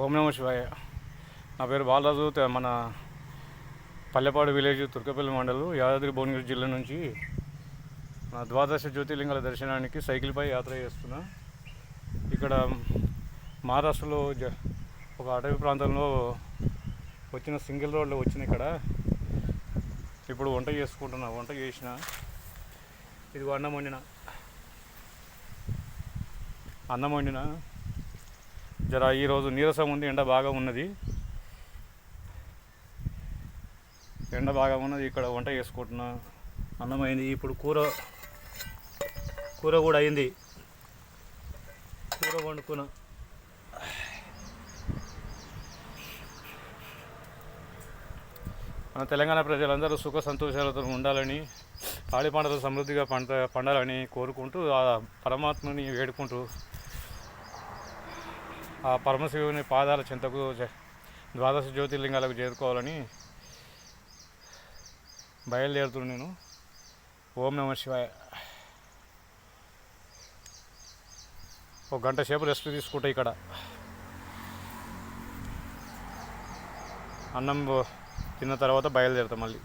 ఓం నమ శివాయ. నా పేరు బాలరాజు. మన పల్లెపాడు విలేజ్, తుర్కపల్లి మండలం, యాదాద్రి భువనగిరి జిల్లా నుంచి ద్వాదశ జ్యోతిర్లింగాల దర్శనానికి సైకిల్పై యాత్ర చేస్తున్నా. ఇక్కడ మహారాష్ట్రలో ఒక అటవీ ప్రాంతంలో వచ్చిన సింగిల్ రోడ్లో వచ్చిన ఇక్కడ ఇప్పుడు వంట చేసుకుంటున్నా. వంట చేసిన ఇది అన్నం వండిన జర ఈరోజు నీరసం ఉంది, ఎండ బాగా ఉన్నది. ఇక్కడ వంట చేసుకుంటున్నా. అన్నం అయింది, ఇప్పుడు కూర కూడా అయింది. కూర వండుకున్నా. మన తెలంగాణ ప్రజలందరూ సుఖ సంతోషాలతో ఉండాలని, పాడి పంటలు సమృద్ధిగా పండాలని కోరుకుంటూ, ఆ పరమాత్మని వేడుకుంటూ, ఆ పరమశివుని పాదాల చెంతకు ద్వాదశ జ్యోతిర్లింగాలకు చేరుకోవాలని బయలుదేరుతున్నాను నేను. ఓం నమ శివాయ. ఒక గంట సేపు రెస్ట్ తీసుకుంటా. ఇక్కడ అన్నం తిన్న తర్వాత బయలుదేరుతాం మళ్ళీ.